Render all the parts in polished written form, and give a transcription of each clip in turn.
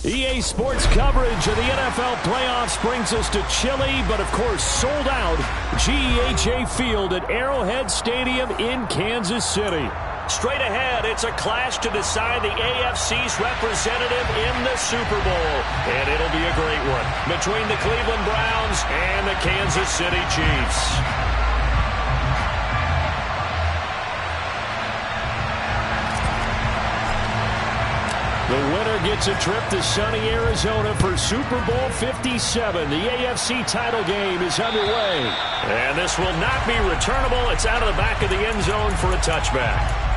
EA Sports coverage of the NFL playoffs brings us to chilly, but of course sold out, GEHA Field at Arrowhead Stadium in Kansas City. Straight ahead, it's a clash to decide the AFC's representative in the Super Bowl. And it'll be a great one between the Cleveland Browns and the Kansas City Chiefs. The winner gets a trip to sunny Arizona for Super Bowl 57. The AFC title game is underway. And this will not be returnable. It's out of the back of the end zone for a touchback.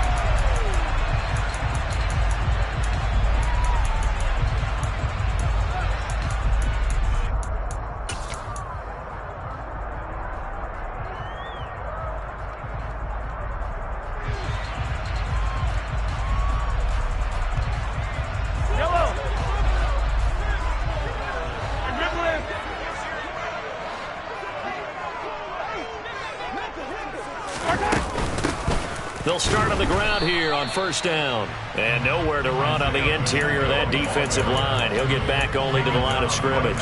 They'll start on the ground here on first down. And nowhere to run on the interior of that defensive line. He'll get back only to the line of scrimmage.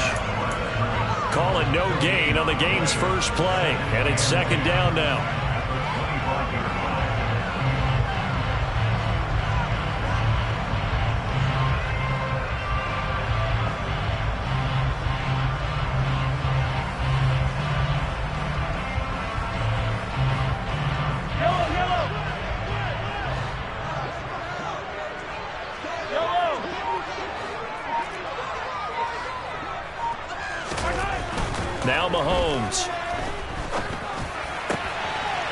Calling no gain on the game's first play. And it's second down now. Now Mahomes.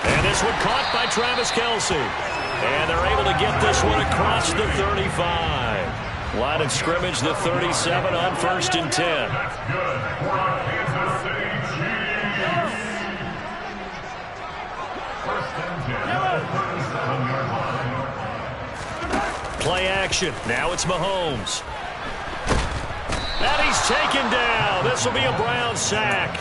And this one caught by Travis Kelce. And they're able to get this one across the 35. Line of scrimmage, the 37 on first and 10. Play action. Now it's Mahomes. And he's taken down. This will be a Brown sack.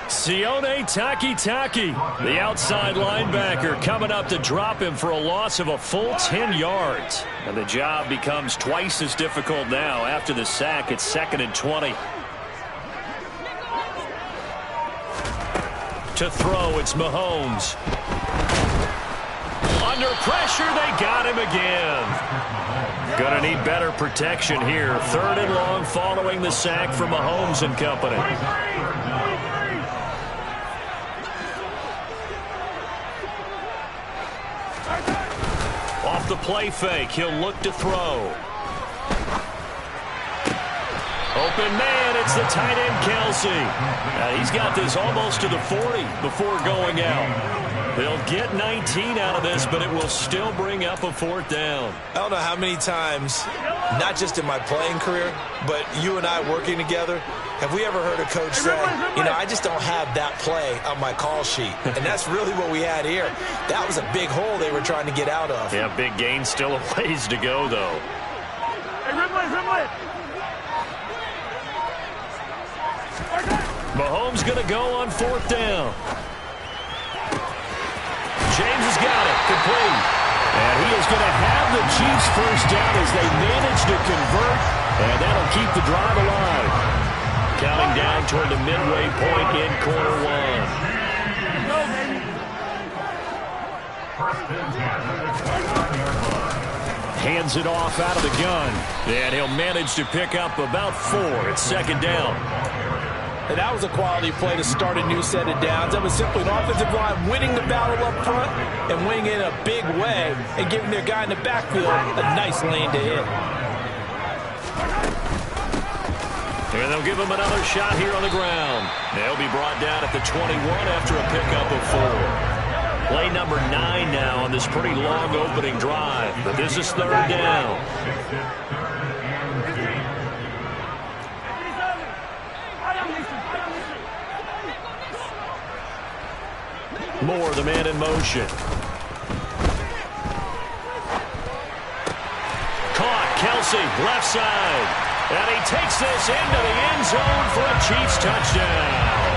Sione Takitaki, the outside linebacker, coming up to drop him for a loss of a full 10 yards. And the job becomes twice as difficult now after the sack. It's second and 20. To throw, it's Mahomes. Under pressure, they got him again. Gonna need better protection here. Third and long following the sack from Mahomes and company. Off the play fake, he'll look to throw. Open man, it's the tight end Kelce. He's got this almost to the 40 before going out. They'll get 19 out of this, but it will still bring up a fourth down. I don't know how many times, not just in my playing career, but you and I working together, have we ever heard a coach say, you know, I just don't have that play on my call sheet. And that's really what we had here. That was a big hole they were trying to get out of. Yeah, big gain, still a ways to go, though. Mahomes going to go on fourth down. James has got it, complete. And he is going to have the Chiefs first down as they manage to convert, and that'll keep the drive alive. Counting down toward the midway point in quarter one. Hands it off out of the gun, and he'll manage to pick up about 4 at second down. And that was a quality play to start a new set of downs. That was simply an offensive line winning the battle up front and winning in a big way and giving their guy in the backfield a nice lane to hit. And they'll give him another shot here on the ground. They'll be brought down at the 21 after a pickup of 4. Play number 9 now on this pretty long opening drive. But this is third down. Moore, the man in motion. Caught, Kelce, left side. And he takes this into the end zone for a Chiefs touchdown.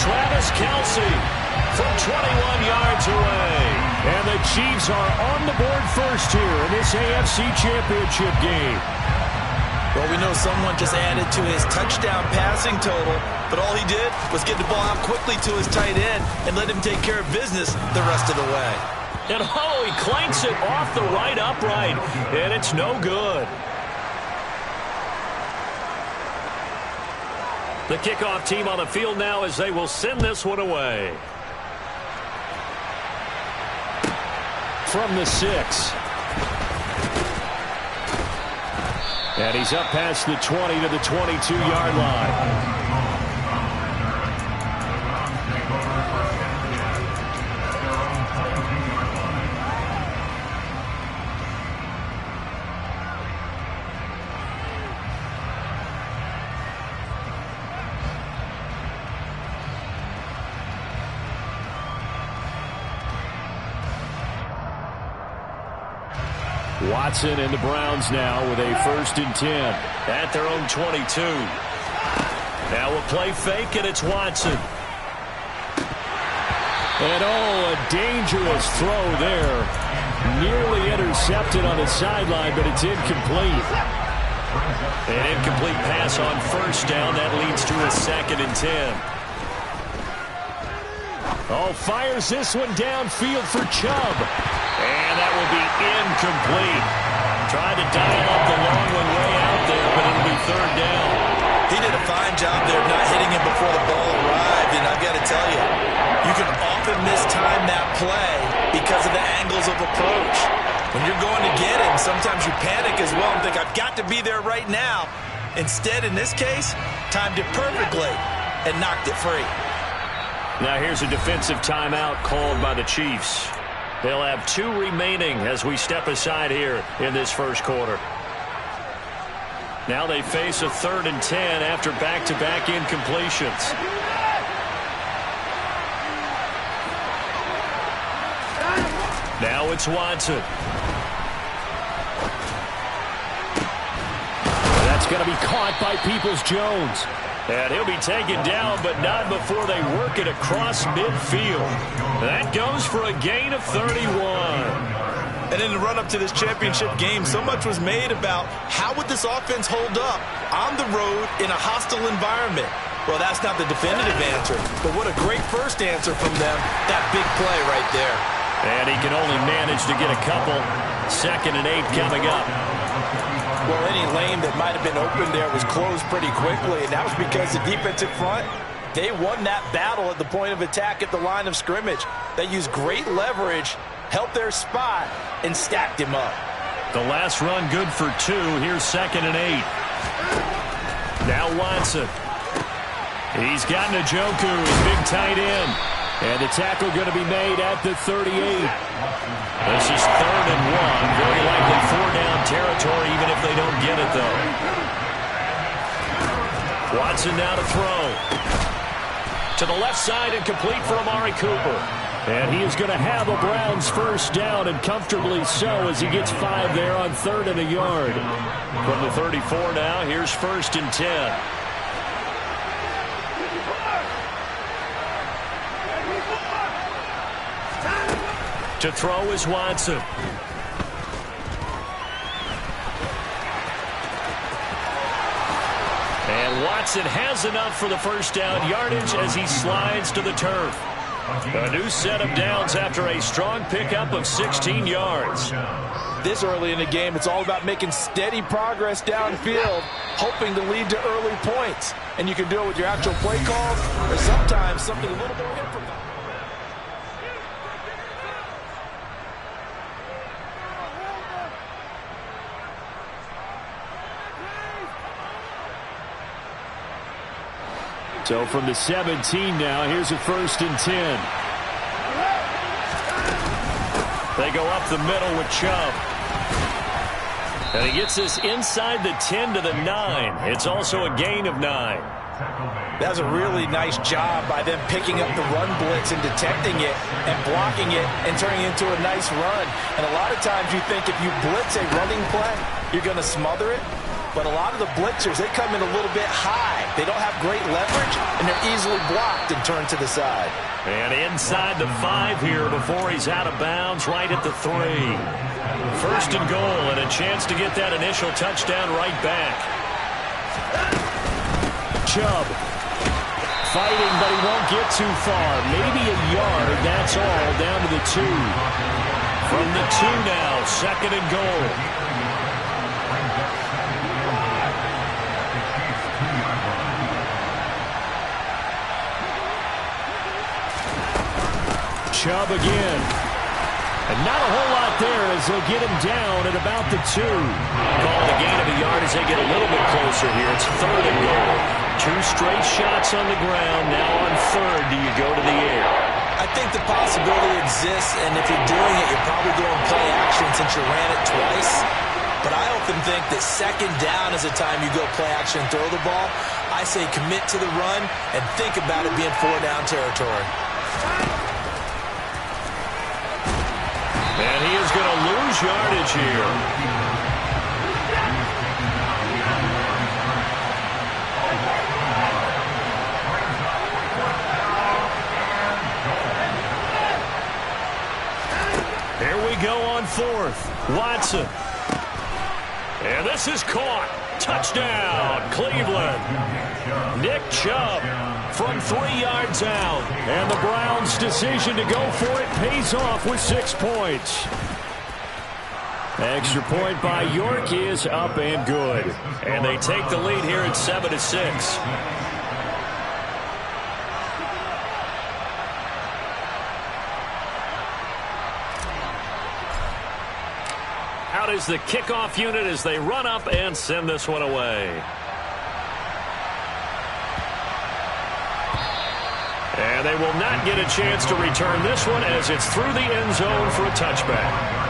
Travis Kelce from 21 yards away. And the Chiefs are on the board first here in this AFC Championship game. Well, we know someone just added to his touchdown passing total, but all he did was get the ball out quickly to his tight end and let him take care of business the rest of the way. And oh, he clanks it off the right upright, and it's no good. The kickoff team on the field now as they will send this one away. From the 6. And he's up past the 20 to the 22-yard line. Watson and the Browns now with a 1st and 10 at their own 22. Now a play fake, and it's Watson. And oh, a dangerous throw there. Nearly intercepted on the sideline, but it's incomplete. An incomplete pass on 1st down. That leads to a 2nd and 10. Oh, fires this one downfield for Chubb. And that will be incomplete. Tried to dial up the long one way out there, but it'll be 3rd down. He did a fine job there of not hitting him before the ball arrived, and I've got to tell you, you can often mistime that play because of the angles of approach. When you're going to get him, sometimes you panic as well and think, I've got to be there right now. Instead, in this case, timed it perfectly and knocked it free. Now here's a defensive timeout called by the Chiefs. They'll have 2 remaining as we step aside here in this 1st quarter. Now they face a 3rd and 10 after back-to-back incompletions. Now it's Watson. That's going to be caught by Peoples-Jones. And he'll be taken down, but not before they work it across midfield. That goes for a gain of 31. And in the run-up to this championship game, so much was made about how would this offense hold up on the road in a hostile environment. Well, that's not the definitive answer, but what a great first answer from them, that big play right there. And he can only manage to get a couple. 2nd and 8 coming up. Well, any lane that might have been open there was closed pretty quickly, and that was because the defensive front, they won that battle at the point of attack at the line of scrimmage. They used great leverage, held their spot, and stacked him up. The last run good for 2. Here's 2nd and 8. Now Watson. He's got Njoku, his big tight end. And the tackle going to be made at the 38. This is 3rd and 1. Very likely 4-down territory, even if they don't get it, though. Watson now to throw. To the left side and complete for Amari Cooper. And he is going to have a Browns 1st down, and comfortably so, as he gets 5 there on 3rd and a yard. From the 34 now, here's 1st and 10. To throw is Watson. And Watson has enough for the 1st down yardage as he slides to the turf. A new set of downs after a strong pickup of 16 yards. This early in the game, it's all about making steady progress downfield, hoping to lead to early points. And you can do it with your actual play calls or sometimes something a little more improvised. So from the 17 now, here's a 1st and 10. They go up the middle with Chubb. And he gets this inside the 10 to the 9. It's also a gain of 9. That's a really nice job by them picking up the run blitz and detecting it and blocking it and turning it into a nice run. And a lot of times you think if you blitz a running play, you're going to smother it. But a lot of the blitzers, they come in a little bit high. They don't have great leverage, and they're easily blocked and turned to the side. And inside the 5 here before he's out of bounds, right at the 3. 1st and goal, and a chance to get that initial touchdown right back. Chubb. Fighting, but he won't get too far. Maybe a yard, that's all, down to the 2. From the 2 now, 2nd and goal. Chubb again. And not a whole lot there as they'll get him down at about the 2. Call the gain of a yard as they get a little bit closer here. It's 3rd and goal. 2 straight shots on the ground. Now on 3rd, do you go to the air? I think the possibility exists, and if you're doing it, you're probably going play action since you ran it twice. But I often think that 2nd down is the time you go play action and throw the ball. I say commit to the run and think about it being 4-down territory. And he is going to lose yardage here. Here we go on 4th. Watson. And this is caught. Touchdown, Cleveland. Nick Chubb from 3 yards out. And the Browns' decision to go for it pays off with 6 points. Extra point by York is up and good. And they take the lead here at 7-6. Out is the kickoff unit as they run up and send this one away. And they will not get a chance to return this one as it's through the end zone for a touchback.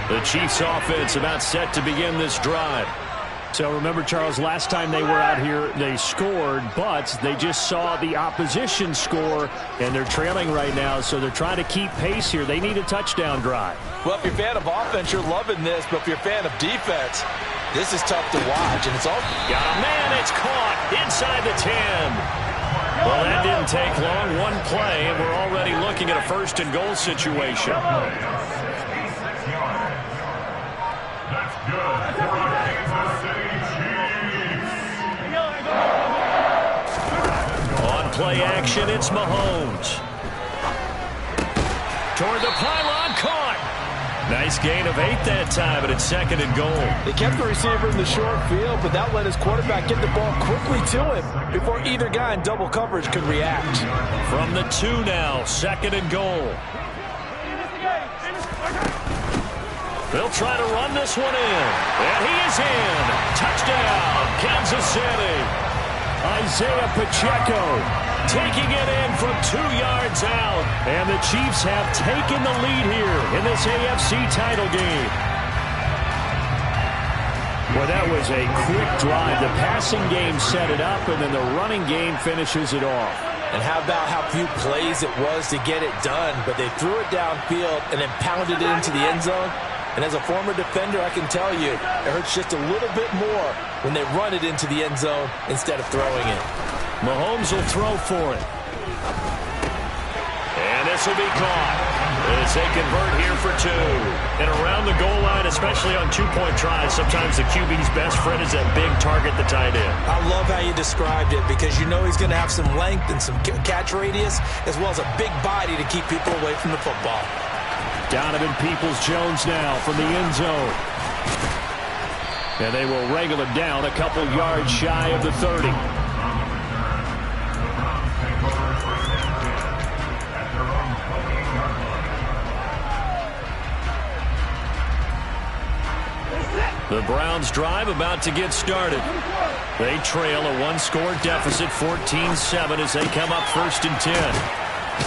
The Chiefs offense about set to begin this drive. So remember, Charles, last time they were out here, they scored, but they just saw the opposition score, and they're trailing right now, so they're trying to keep pace here. They need a touchdown drive. Well, if you're a fan of offense, you're loving this, but if you're a fan of defense, this is tough to watch, and it's all... Got a man, it's caught inside the 10. Well, that didn't take long, one play, and we're already looking at a 1st and goal situation. On play action, it's Mahomes. Toward the pylon, caught. Nice gain of 8 that time, but it's 2nd and goal. They kept the receiver in the short field, but that let his quarterback get the ball quickly to him before either guy in double coverage could react. From the 2 now, 2nd and goal. They'll try to run this one in. And he is in. Touchdown, Kansas City. Isaiah Pacheco taking it in from 2 yards out. And the Chiefs have taken the lead here in this AFC title game. Well, that was a quick drive. The passing game set it up, and then the running game finishes it off. And how about how few plays it was to get it done, but they threw it downfield and then pounded it into the end zone. And as a former defender, I can tell you, it hurts just a little bit more when they run it into the end zone instead of throwing it. Mahomes will throw for it. And this will be caught as they convert here for 2. And around the goal line, especially on 2-point tries, sometimes the QB's best friend is that big target, the tight end. I love how you described it because you know he's going to have some length and some catch radius as well as a big body to keep people away from the football. Donovan Peoples-Jones now from the end zone. And they will wrangle him down a couple yards shy of the 30. The Browns drive about to get started. They trail a 1-score deficit, 14-7, as they come up 1st and 10.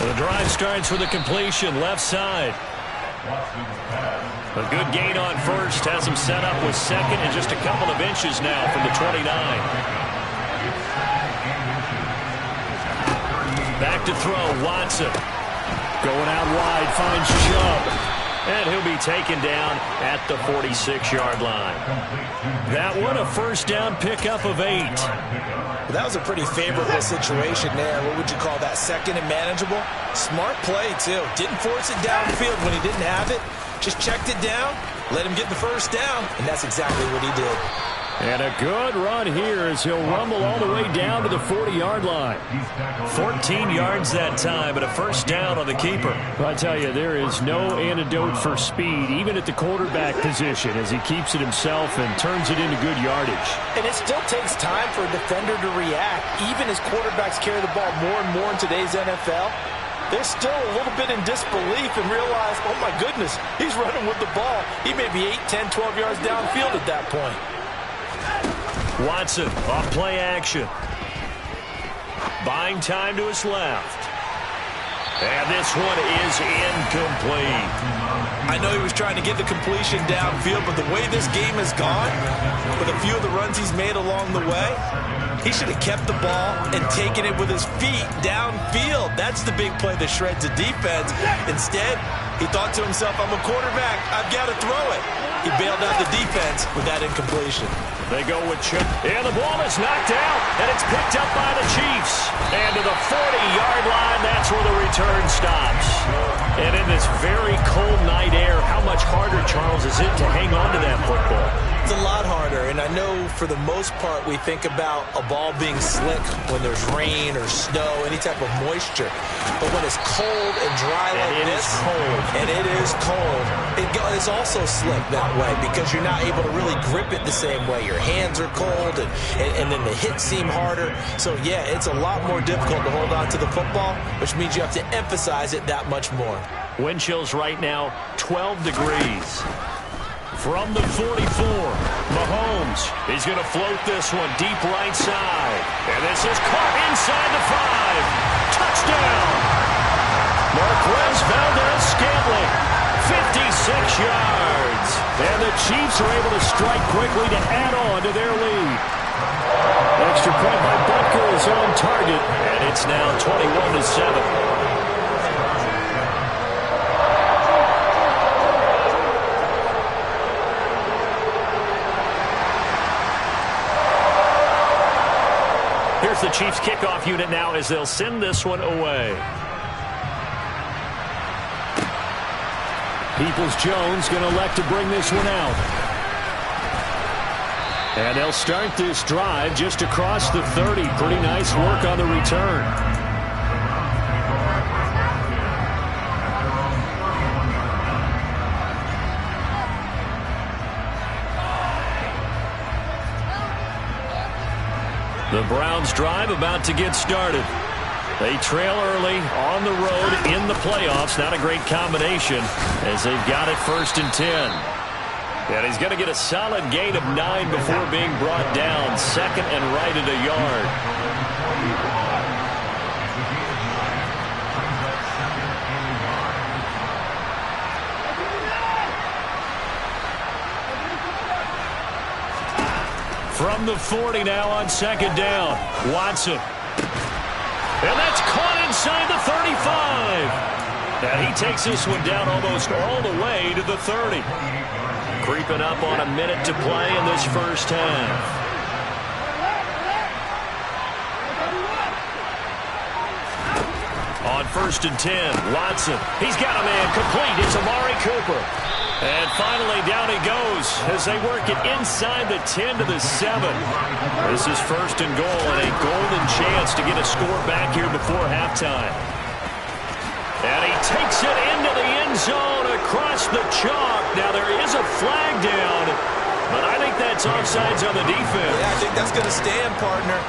And the drive starts with a completion left side. A good gain on 1st, has him set up with 2nd and just a couple of inches now from the 29. Back to throw, Watson. Going out wide, finds Chubb. And he'll be taken down at the 46-yard line. That one a first down pickup of 8. That was a pretty favorable situation there. What would you call that? Second and manageable? Smart play, too. Didn't force it downfield when he didn't have it. Just checked it down, let him get the first down, and that's exactly what he did. And a good run here as he'll rumble all the way down to the 40-yard line. 14 yards that time, but a first down on the keeper. I tell you, there is no antidote for speed, even at the quarterback position, as he keeps it himself and turns it into good yardage. And it still takes time for a defender to react. Even as quarterbacks carry the ball more and more in today's NFL, they're still a little bit in disbelief and realize, oh my goodness, he's running with the ball. He may be 8, 10, 12 yards downfield at that point. Watson off play action. Buying time to his left. And this one is incomplete. I know he was trying to get the completion downfield, but the way this game has gone, with a few of the runs he's made along the way, he should have kept the ball and taken it with his feet downfield. That's the big play that shreds the defense. Instead, he thought to himself, I'm a quarterback, I've got to throw it. He bailed out the defense with that incompletion. They go with Chip. And the ball is knocked out, and it's picked up by the Chiefs. And to the 40-yard line, that's where the return stops. And in this very cold night air, how much harder, Charles, is it to hang on to that football? It's a lot harder, and I know for the most part we think about a ball being slick when there's rain or snow, any type of moisture. But when it's cold and dry like this, and it is cold, it's also slick that way because you're not able to really grip it the same way. Your hands are cold, and then the hits seem harder. So, yeah, it's a lot more difficult to hold on to the football, which means you have to emphasize it that much more. Wind chills right now, 12 degrees. From the 44, Mahomes. He's going to float this one deep right side. And this is caught inside the 5. Touchdown! Marquez Valdez-Scantling, 56 yards. And the Chiefs are able to strike quickly to add on to their lead. Extra point by Butker is on target. And it's now 21-7. Here's the Chiefs kickoff unit now as they'll send this one away. Peoples-Jones going to elect to bring this one out. And they'll start this drive just across the 30. Pretty nice work on the return. The Browns drive about to get started. They trail early on the road in the playoffs. Not a great combination as they've got it 1st and 10. And he's going to get a solid gain of 9 before being brought down. 2nd and right at a yard. From the 40 now on 2nd down. Watson. And that's caught inside the 35. And he takes this one down almost all the way to the 30. Creeping up on a minute to play in this first half. On 1st and 10, Watson. He's got a man complete. It's Amari Cooper. And finally, down he goes as they work it inside the 10 to the 7. This is 1st and goal and a golden chance to get a score back here before halftime. And he takes it into the end zone across the chalk. Now, there is a flag down, but I think that's offsides on the defense. Yeah, I think that's going to stand, partner.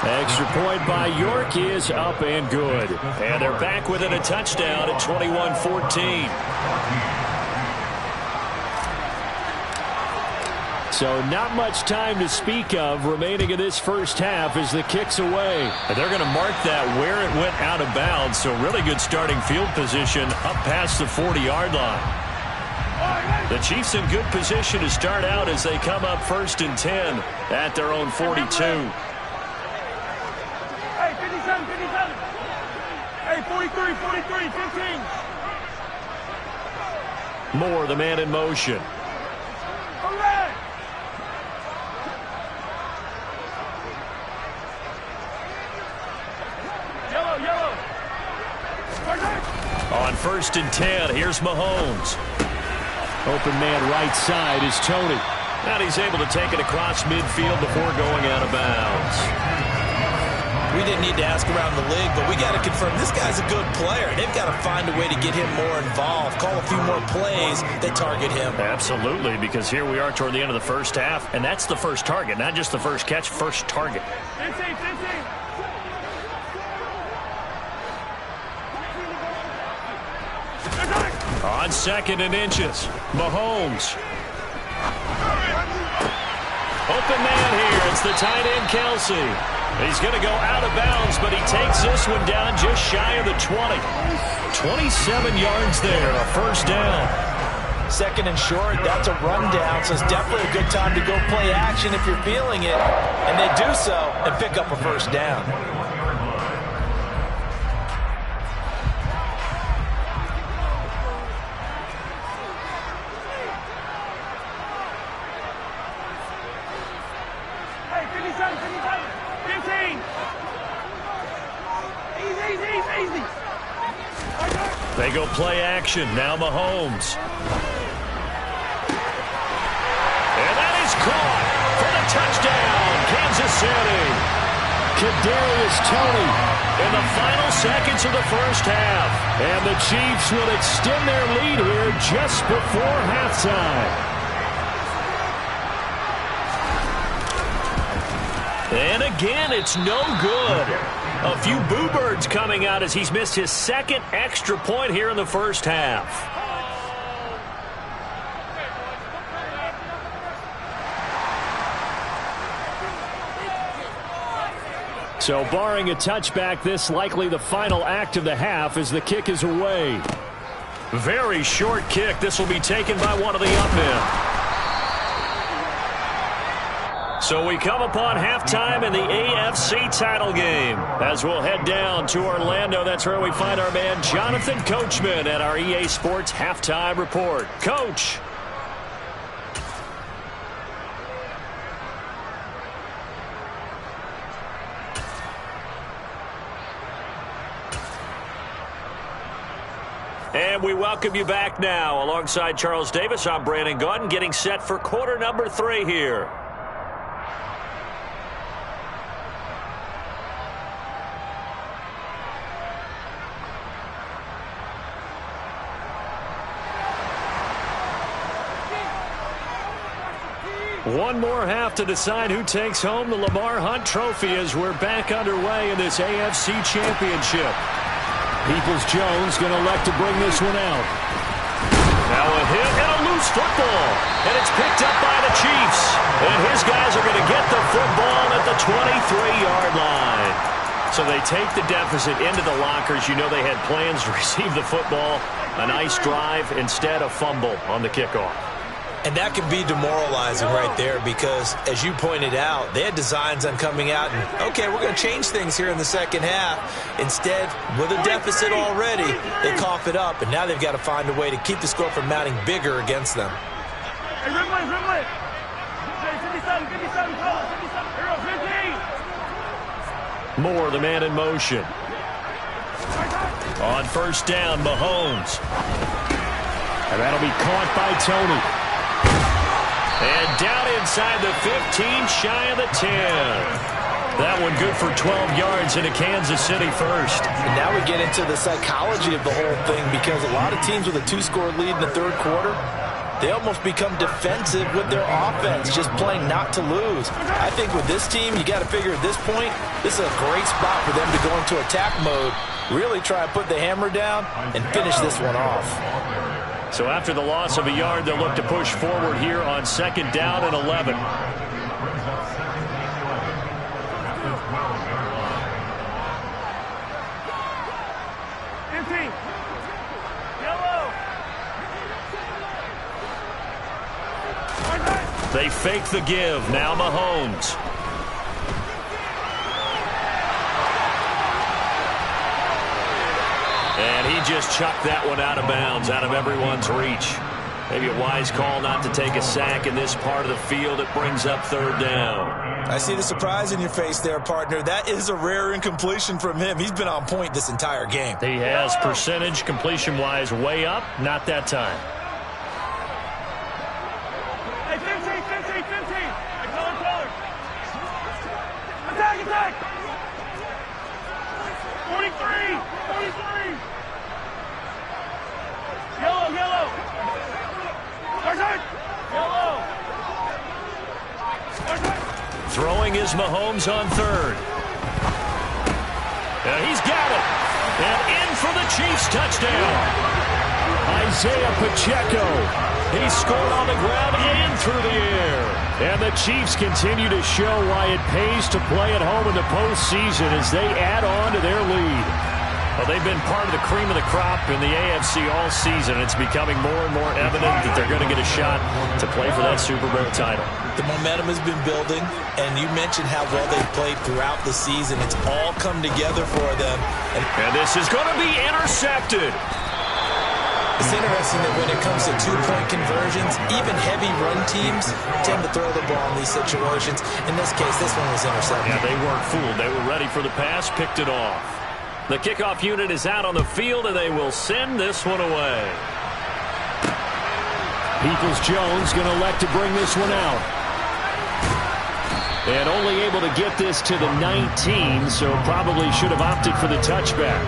Extra point by York is up and good. And they're back within a touchdown at 21-14. So not much time to speak of remaining in this first half as the kick's away. And they're going to mark that where it went out of bounds. So really good starting field position up past the 40-yard line. The Chiefs in good position to start out as they come up 1st and 10 at their own 42. 43, 15. Moore, the man in motion. Yellow. On 1st and 10, here's Mahomes. Open man right side is Tony. And he's able to take it across midfield before going out of bounds. We didn't need to ask around the league, but we got to confirm this guy's a good player. They've got to find a way to get him more involved, call a few more plays that target him. Absolutely, because here we are toward the end of the first half, and that's the first target, not just the first catch, first target. 15. On 2nd and inches, Mahomes. Open man here. It's the tight end, Kelsey. He's going to go out of bounds, but he takes this one down just shy of the 20. 27 yards there, a first down. 2nd and short, that's a rundown, so it's definitely a good time to go play action if you're feeling it. And they do so and pick up a first down. They go play action. Now Mahomes. And that is caught for the touchdown, Kansas City. Kadarius Toney in the final seconds of the first half. And the Chiefs will extend their lead here just before halftime. And again, it's no good. A few boo birds coming out as he's missed his 2nd extra point here in the first half. So barring a touchback, this likely the final act of the half as the kick is away. Very short kick. This will be taken by one of the up men. So we come upon halftime in the AFC title game. As we'll head down to Orlando, that's where we find our man Jonathan Coachman at our EA Sports Halftime Report. Coach. And we welcome you back now. Alongside Charles Davis, I'm Brandon Gaudin, getting set for quarter number 3 here. One more half to decide who takes home the Lamar Hunt Trophy as we're back underway in this AFC Championship. Peoples-Jones going to elect to bring this one out. Now a hit and a loose football. And it's picked up by the Chiefs. And his guys are going to get the football at the 23-yard line. So they take the deficit into the lockers. You know they had plans to receive the football. A nice drive, instead a fumble on the kickoff. And that can be demoralizing right there because, as you pointed out, they had designs on coming out and, okay, we're going to change things here in the second half. Instead, with a deficit already, they cough it up, and now they've got to find a way to keep the score from mounting bigger against them. Moore, the man in motion. On 1st down, Mahomes. And that'll be caught by Tony. And down inside the 15, shy of the 10. That one good for 12 yards into Kansas City first. And now we get into the psychology of the whole thing because a lot of teams with a 2-score lead in the 3rd quarter, they almost become defensive with their offense, just playing not to lose. I think with this team, you got to figure at this point, this is a great spot for them to go into attack mode, really try and put the hammer down and finish this one off. So after the loss of a yard, they'll look to push forward here on 2nd down and 11. They fake the give. Now Mahomes. just chucked that one out of bounds, out of everyone's reach. Maybe a wise call not to take a sack in this part of the field. It brings up third down. I see the surprise in your face there, partner. That is a rare incompletion from him. He's been on point this entire game. He has percentage completion-wise way up. Not that time. Hey, 15. Hey, color. Attack. 43. Yellow. Yellow. Throwing is Mahomes on third. And he's got it. And in for the Chiefs touchdown. Isaiah Pacheco. He scored on the ground and through the air. And the Chiefs continue to show why it pays to play at home in the postseason as they add on to their lead. Well, they've been part of the cream of the crop in the AFC all season. It's becoming more and more evident that they're going to get a shot to play for that Super Bowl title. The momentum has been building, and you mentioned how well they've played throughout the season. It's all come together for them. And this is going to be intercepted. It's interesting that when it comes to two-point conversions, even heavy run teams tend to throw the ball in these situations. In this case, this one was intercepted. Yeah, they weren't fooled. They were ready for the pass, picked it off. The kickoff unit is out on the field, and they will send this one away. Peoples-Jones going to elect to bring this one out. And only able to get this to the 19, so probably should have opted for the touchback.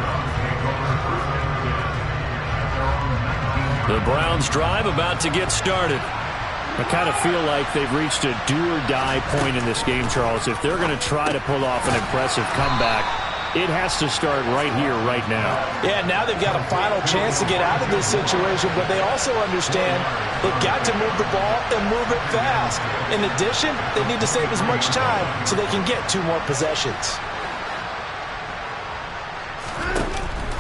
The Browns drive about to get started. I kind of feel like they've reached a do-or-die point in this game, Charles. If they're going to try to pull off an impressive comeback, it has to start right here, right now. Yeah, now they've got a final chance to get out of this situation, but they also understand they've got to move the ball and move it fast. In addition, they need to save as much time so they can get 2 more possessions.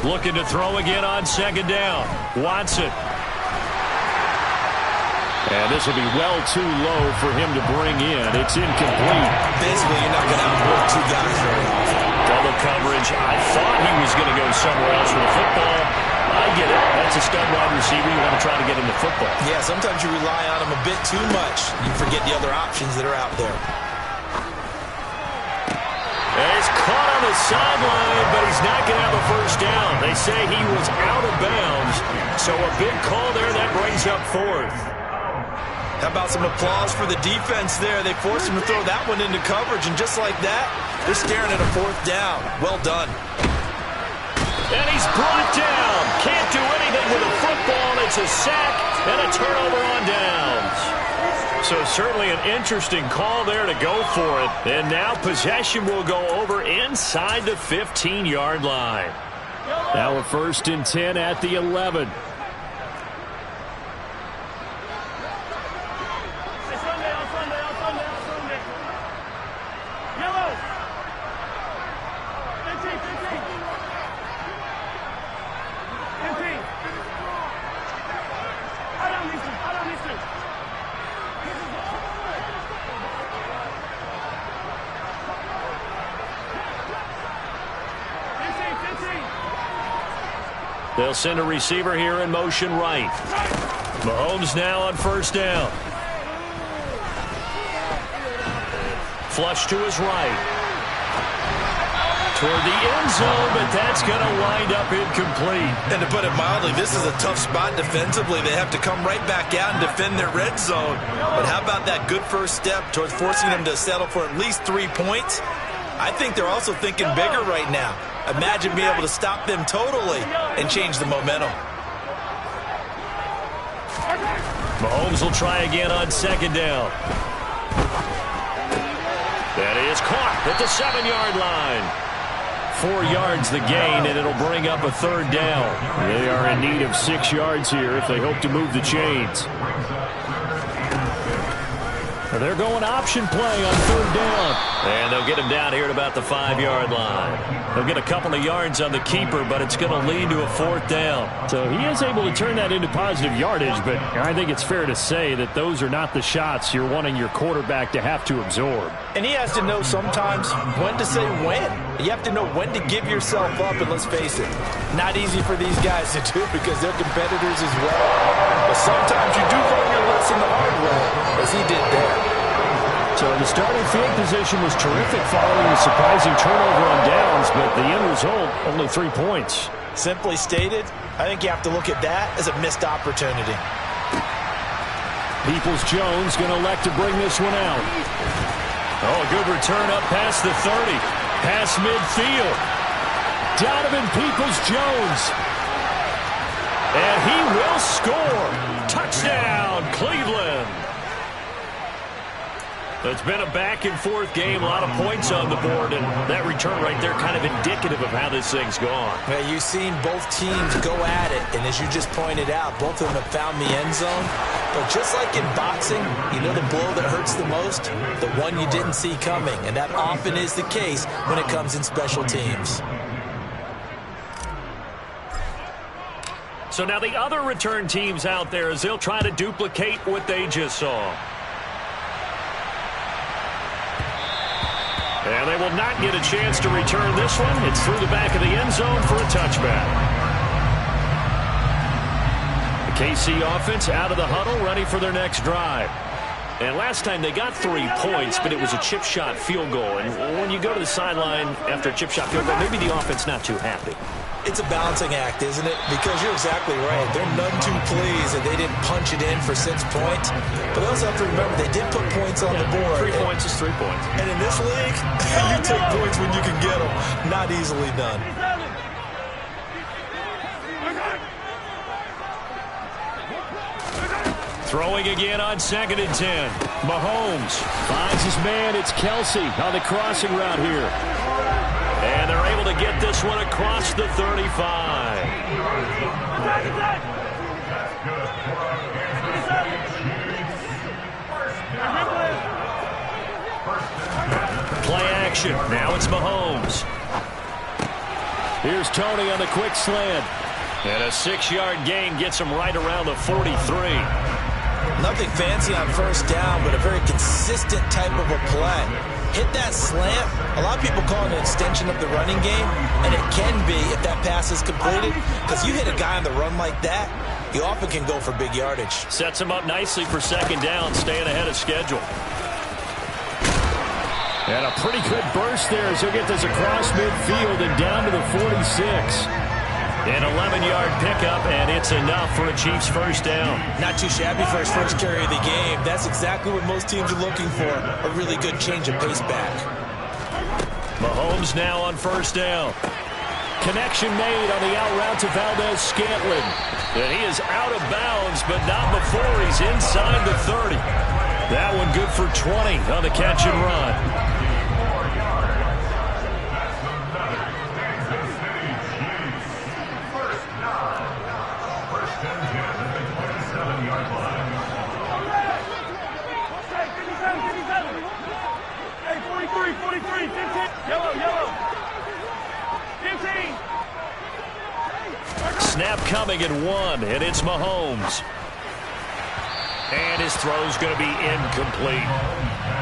Looking to throw again on second down. Watson. And this will be well too low for him to bring in. It's incomplete. Basically, you're not going to outwork 2 guys very often. Double coverage. I thought he was going to go somewhere else with the football. I get it. That's a stud wide receiver. You want to try to get him the football. Yeah, sometimes you rely on him a bit too much. You forget the other options that are out there. And he's caught on the sideline, but he's not going to have a first down. They say he was out of bounds. So a big call there. That brings up fourth. How about some applause for the defense there? They forced him to throw that one into coverage, and just like that, they're staring at a 4th down. Well done. And he's brought down. Can't do anything with a football. It's a sack and a turnover on downs. So certainly an interesting call there to go for it. And now possession will go over inside the 15-yard line. Now a 1st and 10 at the 11. They'll send a receiver here in motion right. Mahomes now on 1st down. Flush to his right. Toward the end zone, but that's going to wind up incomplete. And to put it mildly, this is a tough spot defensively. They have to come right back out and defend their red zone. But how about that good first step towards forcing them to settle for at least 3 points? I think they're also thinking bigger right now. Imagine being able to stop them totally and change the momentum. Mahomes will try again on 2nd down. That is caught at the 7-yard line. 4 yards the gain, and it'll bring up a 3rd down. They are in need of 6 yards here if they hope to move the chains. They're going option play on 3rd down. And they'll get him down here at about the 5-yard line. They'll get a couple of yards on the keeper, but it's going to lead to a 4th down. So he is able to turn that into positive yardage, but I think it's fair to say that those are not the shots you're wanting your quarterback to have to absorb. And he has to know sometimes when to say when. You have to know when to give yourself up, and let's face it, not easy for these guys to do because they're competitors as well. But sometimes you do learn your lesson the hard way, as he did there. So the starting field position was terrific following a surprising turnover on downs, but the end result, only 3 points. Simply stated, I think you have to look at that as a missed opportunity. Peoples-Jones going to elect to bring this one out. Oh, a good return up past the 30. Past midfield. Donovan Peoples-Jones. And he will score. Touchdown, Cleveland. It's been a back-and-forth game, a lot of points on the board, and that return right there kind of indicative of how this thing's gone. Well, you've seen both teams go at it, and as you just pointed out, both of them have found the end zone. But just like in boxing, you know the blow that hurts the most? The one you didn't see coming, and that often is the case when it comes in special teams. So now the other return teams out there as they'll try to duplicate what they just saw. And they will not get a chance to return this one. It's through the back of the end zone for a touchback. The KC offense out of the huddle, ready for their next drive. And last time they got 3 points, but it was a chip shot field goal. And when you go to the sideline after a chip shot field goal, maybe the offense not too happy. It's a balancing act, isn't it? Because you're exactly right. They're none too pleased that they didn't punch it in for 6 points. But they also have to remember they did put points on the board. 3 points is 3 points. And in this league, you take points when you can get them. Not easily done. Throwing again on 2nd and 10. Mahomes finds his man. It's Kelsey on the crossing route here. And they're able to get this one across the 35. Play action. Now it's Mahomes. Here's Tony on the quick slant. And a 6-yard gain gets him right around the 43. Nothing fancy on 1st down, but a very consistent type of a play. Hit that slant. A lot of people call it an extension of the running game, and it can be if that pass is completed, because you hit a guy on the run like that, you often can go for big yardage. Sets him up nicely for 2nd down, staying ahead of schedule. And a pretty good burst there as he'll get this across midfield and down to the 46. An 11-yard pickup, and it's enough for a Chiefs 1st down. Not too shabby for his first carry of the game. That's exactly what most teams are looking for, a really good change of pace back. Mahomes now on 1st down. Connection made on the out route to Valdez-Scantling. And he is out of bounds, but not before he's inside the 30. That one good for 20 on the catch and run. Snap coming at 1, and it's Mahomes. And his throw's going to be incomplete.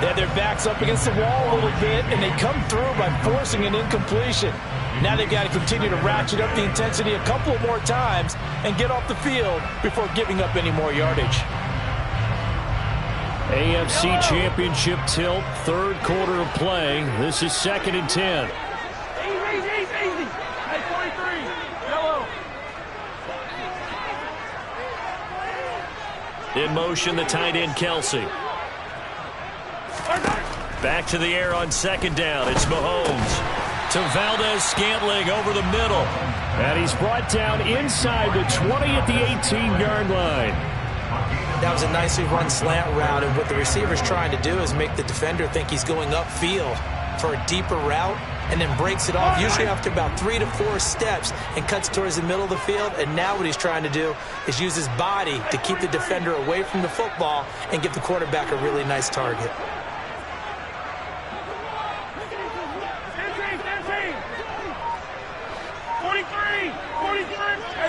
They had their backs up against the wall a little bit, and they come through by forcing an incompletion. Now they've got to continue to ratchet up the intensity a couple more times and get off the field before giving up any more yardage. AFC Championship tilt, 3rd quarter of play. This is 2nd and 10. Easy. Hey, 43. Yellow. In motion, the tight end, Kelsey. Back to the air on 2nd down. It's Mahomes. To Valdez-Scantling over the middle. And he's brought down inside the 20 at the 18-yard line. That was a nicely run slant route, and what the receiver's trying to do is make the defender think he's going upfield for a deeper route, and then breaks it off, usually after about 3 to 4 steps, and cuts towards the middle of the field. And now what he's trying to do is use his body to keep the defender away from the football and give the quarterback a really nice target.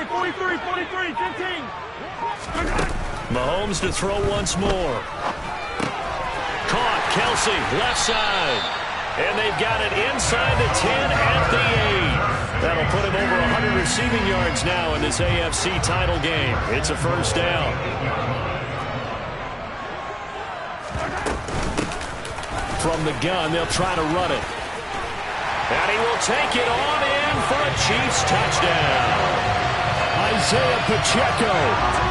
43, 15. Mahomes to throw once more. Caught, Kelsey, left side. And they've got it inside the 10 at the 8. That'll put him over 100 receiving yards now in this AFC title game. It's a first down. From the gun, they'll try to run it. And he will take it on in for a Chiefs touchdown. Isaiah Pacheco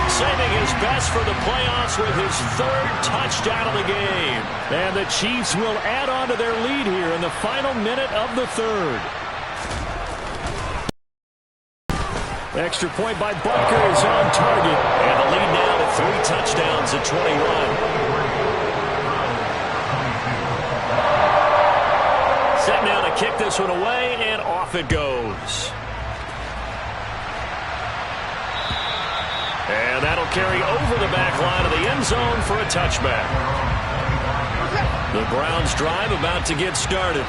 saving his best for the playoffs with his 3rd touchdown of the game. And the Chiefs will add on to their lead here in the final minute of the 3rd. Extra point by Butker is on target. And the lead now to 3 touchdowns at 21. Set now to kick this one away, and off it goes. And that'll carry over the back line of the end zone for a touchback. The Browns drive about to get started.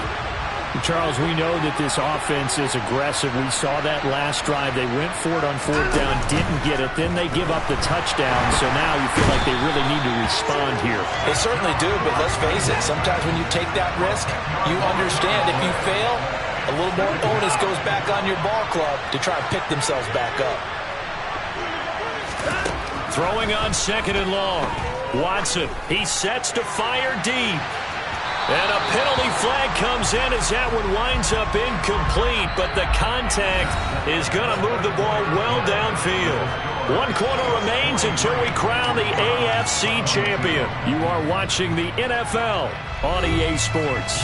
Charles, we know that this offense is aggressive. We saw that last drive. They went for it on 4th down, didn't get it. Then they give up the touchdown. So now you feel like they really need to respond here. They certainly do, but let's face it. Sometimes when you take that risk, you understand if you fail, a little more onus goes back on your ball club to try and pick themselves back up. Throwing on 2nd and long. Watson, he sets to fire deep. And a penalty flag comes in as that one winds up incomplete, but the contact is going to move the ball well downfield. 1 quarter remains until we crown the AFC champion. You are watching the NFL on EA Sports.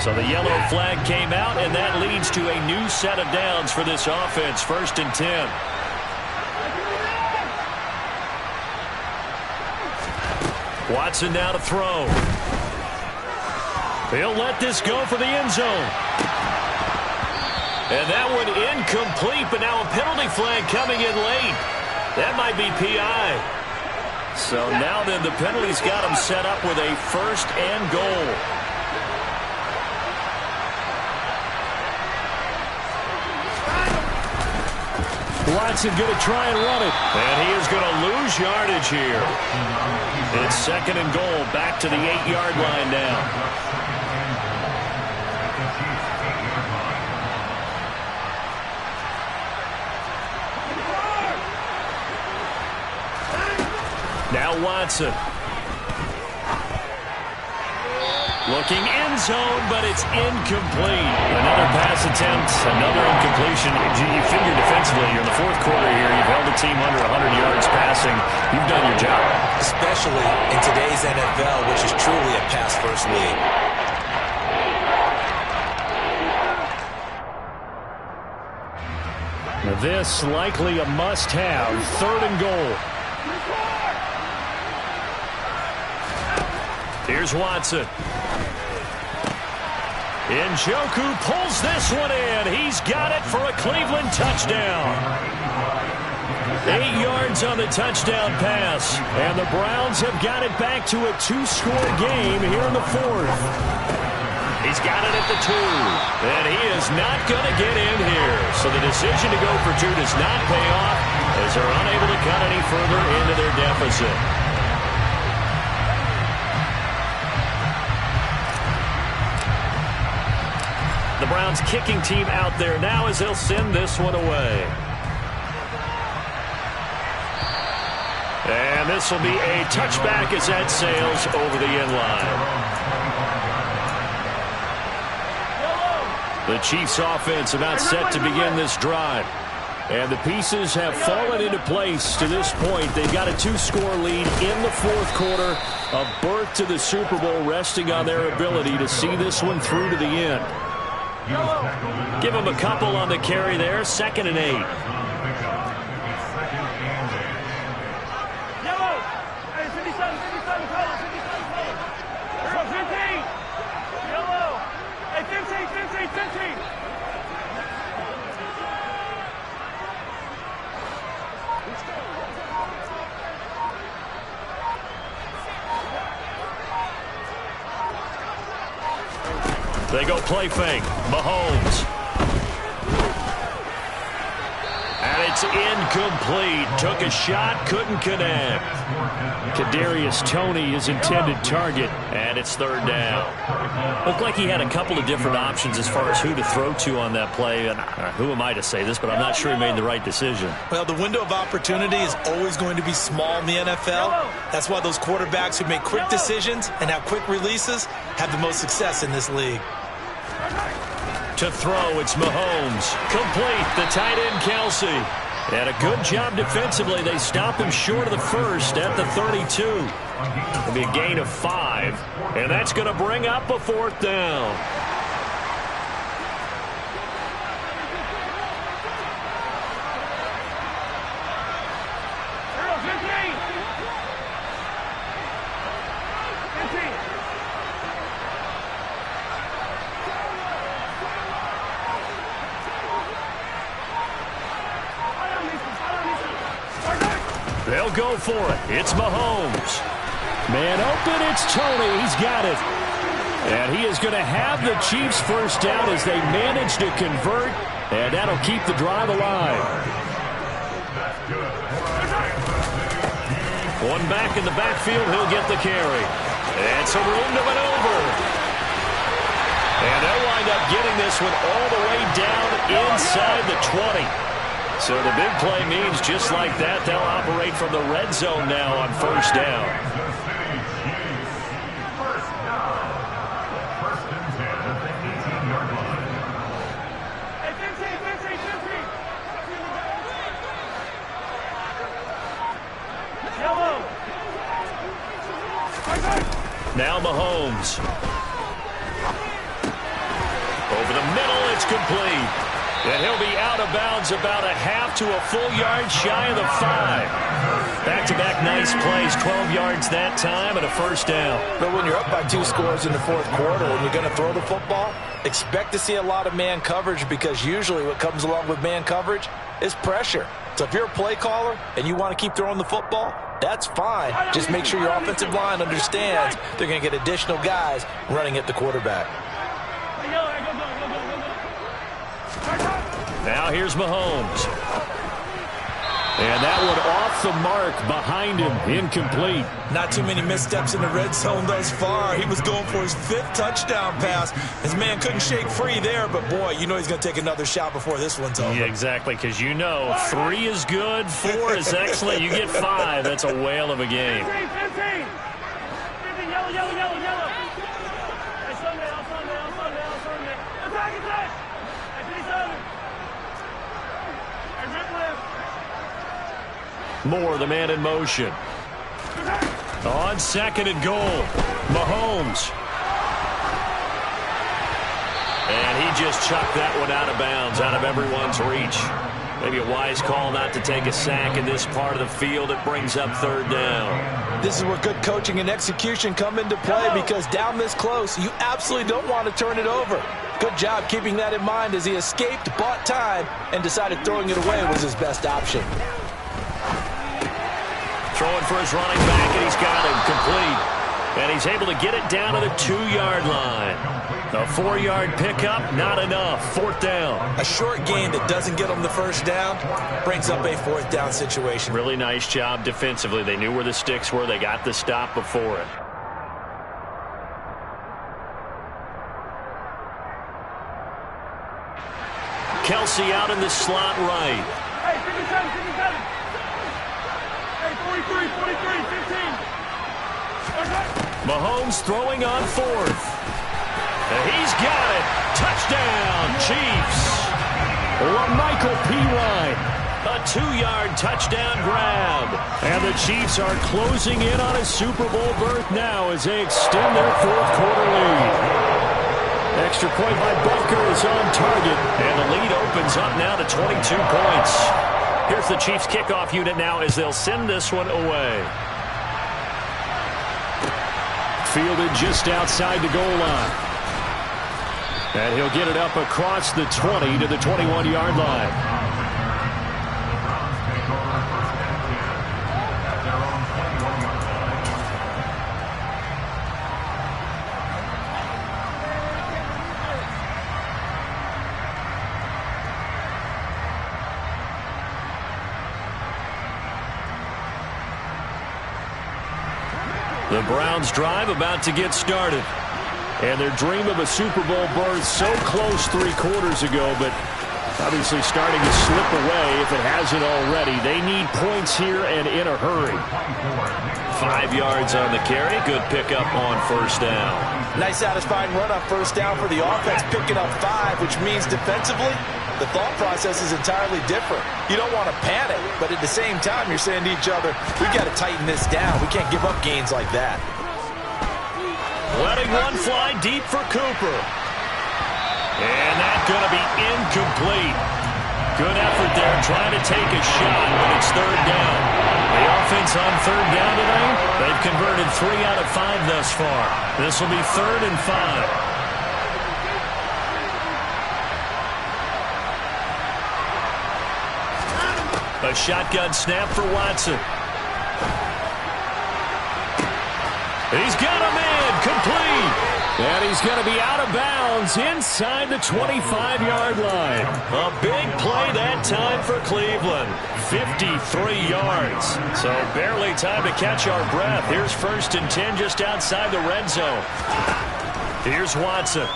So the yellow flag came out, and that leads to a new set of downs for this offense. 1st and 10. Watson now to throw. He'll let this go for the end zone. And that one incomplete, but now a penalty flag coming in late. That might be PI. So now then the penalty's got him set up with a 1st and goal. Watson going to try and run it. And he is going to lose yardage here. It's 2nd and goal, back to the 8-yard line now. Now Watson. Looking end zone, but it's incomplete. Another pass attempt, another incompletion. You figure defensively, you're in the 4th quarter here. You've held the team under 100 yards passing. You've done your job. Especially in today's NFL, which is truly a pass-first league. Now this likely a must-have. 3rd and goal. Here's Watson. Njoku pulls this one in. He's got it for a Cleveland touchdown. 8 yards on the touchdown pass. And the Browns have got it back to a 2-score game here in the 4th. He's got it at the 2. And he is not going to get in here. So the decision to go for 2 does not pay off as they're unable to cut any further into their deficit. The Browns kicking team out there now as they'll send this one away. And this will be a touchback as that sails over the end line. The Chiefs offense about set to begin this drive. And the pieces have fallen into place to this point. They've got a 2-score lead in the 4th quarter. A berth to the Super Bowl resting on their ability to see this one through to the end. Give him a couple on the carry there. 2nd and 8. Yellow. Hey, 57, 57. They go play fake. Mahomes. And it's incomplete. Took a shot, couldn't connect. Kadarius Toney, his intended target. And it's third down. Looked like he had a couple of different options as far as who to throw to on that play. And who am I to say this, but I'm not sure he made the right decision. Well, the window of opportunity is always going to be small in the NFL. That's why those quarterbacks who make quick decisions and have quick releases have the most success in this league. To throw, it's Mahomes. Complete, the tight end, Kelsey. And a good job defensively. They stop him short of the first at the 32. It'll be a gain of 5. And that's going to bring up a fourth down. They'll go for it. It's Mahomes. Man open, it's Toney. He's got it. And he is going to have the Chiefs first down as they manage to convert. And that'll keep the drive alive. One back in the backfield. He'll get the carry. And some room to maneuver. And they'll wind up getting this one all the way down inside the 20. So the big play means just like that, they'll operate from the red zone now on first down. Now Mahomes. Over the middle, it's complete. And he'll be out of bounds about a half to a full yard shy of the 5. Back-to-back nice plays, 12 yards that time and a first down. But when you're up by 2 scores in the fourth quarter and you're going to throw the football, expect to see a lot of man coverage because usually what comes along with man coverage is pressure. So if you're a play caller and you want to keep throwing the football, that's fine. Just make sure your offensive line understands they're going to get additional guys running at the quarterback. Now here's Mahomes. And that one off the mark behind him. Incomplete. Not too many missteps in the red zone thus far. He was going for his 5th touchdown pass. His man couldn't shake free there, but boy, you know he's going to take another shot before this one's over. Yeah, exactly, because you know 3 is good, 4 is excellent. You get 5. That's a whale of a game. 15, 15. 15, yellow, yellow, yellow, yellow. Hey, Sunday. Attack, attack. Hey, 57. Hey, rip left. Moore, the man in motion. On second and goal, Mahomes. And he just chucked that one out of bounds, out of everyone's reach. Maybe a wise call not to take a sack in this part of the field. It brings up third down. This is where good coaching and execution come into play because down this close, you absolutely don't want to turn it over. Good job keeping that in mind as he escaped, bought time, and decided throwing it away was his best option. Throwing for his running back, and he's got him complete. And he's able to get it down to the 2-yard line. A 4-yard pickup, not enough. Fourth down. A short gain that doesn't get him the first down brings up a fourth down situation. Really nice job defensively. They knew where the sticks were. They got the stop before it. Kelsey out in the slot right. Hey, 57, 57. Hey, 43, 43, 15. Mahomes throwing on fourth. And he's got it. Touchdown, Chiefs. Michael Pirine. A 2-yard touchdown grab. And the Chiefs are closing in on a Super Bowl berth now as they extend their fourth quarter lead. Extra point by Butker is on target. And the lead opens up now to 22 points. Here's the Chiefs kickoff unit now as they'll send this one away. Fielded just outside the goal line. And he'll get it up across the 20 to the 21-yard line. The Browns drive about to get started. And their dream of a Super Bowl berth so close 3 quarters ago, but obviously starting to slip away if it hasn't already. They need points here and in a hurry. 5 yards on the carry. Good pickup on first down. Nice satisfying run on first down for the offense, picking up 5, which means defensively, the thought process is entirely different. You don't want to panic, but at the same time, you're saying to each other, we've got to tighten this down. We can't give up gains like that. Letting one fly deep for Cooper. And that's going to be incomplete. Good effort there trying to take a shot, but it's third down. The offense on third down today, they've converted 3 out of 5 thus far. This will be 3rd and 5. A shotgun snap for Watson. He's got a man, complete. And he's going to be out of bounds inside the 25-yard line. A big play that time for Cleveland. 53 yards. So barely time to catch our breath. Here's 1st and 10 just outside the red zone. Here's Watson.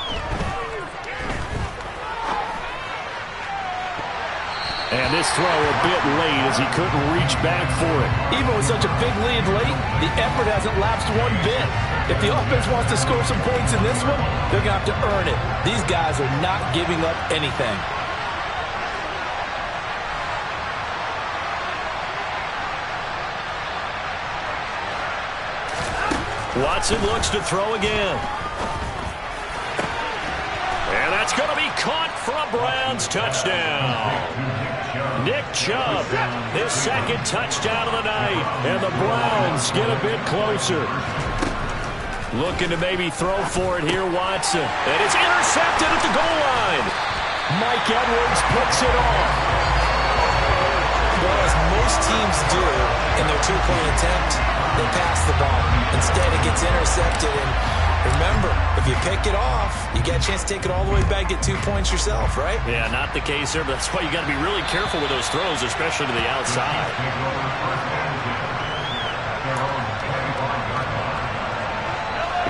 And this throw a bit late as he couldn't reach back for it. Even with such a big lead late, the effort hasn't lapsed one bit. If the offense wants to score some points in this one, they're going to have to earn it. These guys are not giving up anything. Watson looks to throw again. And that's going to be caught for a Browns touchdown. Nick Chubb, his 2nd touchdown of the night. And the Browns get a bit closer. Looking to maybe throw for it here, Watson. And it's intercepted at the goal line. Mike Edwards puts it off. Well, as most teams do in their 2-point attempt, they pass the ball. Instead, it gets intercepted. And remember, if you pick it off, you get a chance to take it all the way back, get 2 points yourself, right? Yeah, not the case there. But that's why you got to be really careful with those throws, especially to the outside.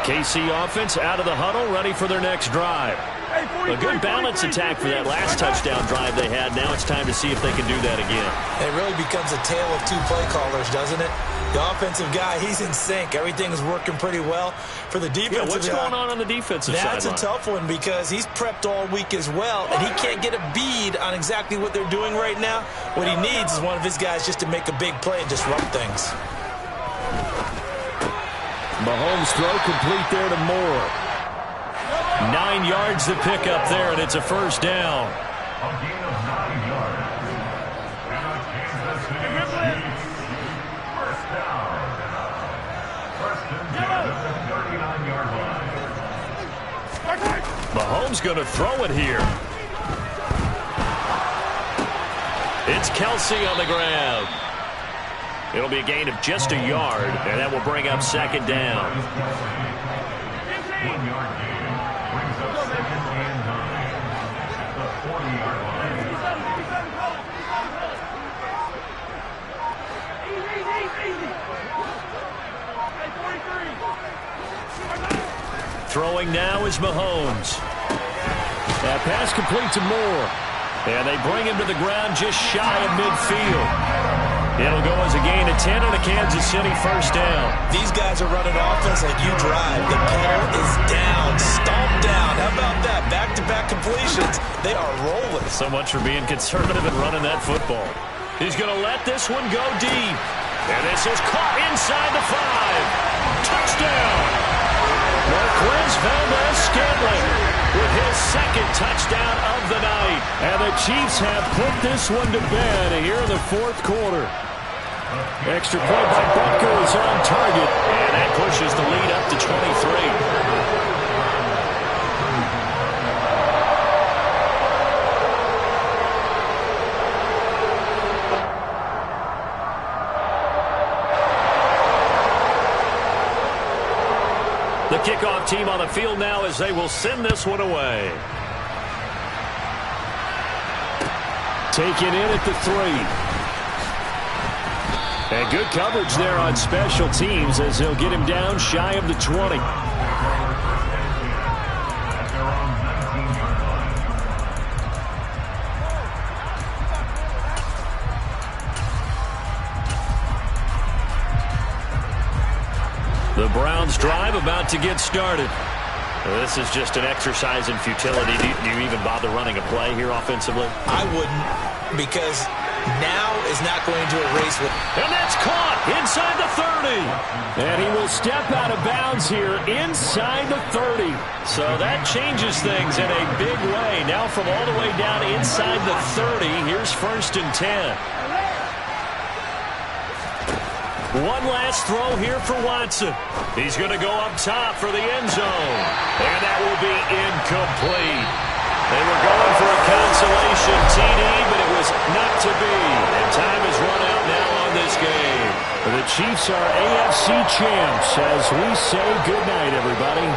KC offense out of the huddle, ready for their next drive. A good balance attack for that last touchdown drive they had. Now it's time to see if they can do that again. It really becomes a tale of 2 play callers, doesn't it? The offensive guy, he's in sync. Everything's working pretty well. For the defensive what's going on the defensive side? That's a tough one because he's prepped all week as well, and he can't get a bead on exactly what they're doing right now. What he needs is one of his guys just to make a big play and disrupt things. Mahomes throw complete there to Moore. 9 yards to pick up there, and it's a 1st down. Mahomes going to throw it here. It's Kelsey on the ground. It'll be a gain of just a yard, and that will bring up 2nd down. 1 yard gain brings up 2nd and 9 at the 40-yard line. Throwing now is Mahomes. That pass complete to Moore. And they bring him to the ground just shy of midfield. It'll go as a gain of 10 on a Kansas City 1st down. These guys are running offense like you drive. The pedal is down, stomped down. How about that? Back-to-back completions. They are rolling. So much for being conservative and running that football. He's going to let this one go deep. And this is caught inside the 5. Touchdown! Marquez Valdez-Scantling with his 2nd touchdown of the night. And the Chiefs have put this one to bed here in the 4th quarter. Extra point by Butker is on target. And that pushes the lead up to 23. The kickoff team on the field now as they will send this one away. Taken in at the 3. And good coverage there on special teams as they'll get him down shy of the 20. The Browns drive about to get started. This is just an exercise in futility. Do you even bother running a play here offensively? I wouldn't, because now is not going to erase what... And that's caught inside the 30. And he will step out of bounds here inside the 30. So that changes things in a big way. Now from all the way down inside the 30, here's 1st and 10. One last throw here for Watson. He's going to go up top for the end zone. And that will be incomplete. They were going for a consolation TD, but it was not to be. And time is run out now on this game. The Chiefs are AFC champs as we say goodnight, everybody.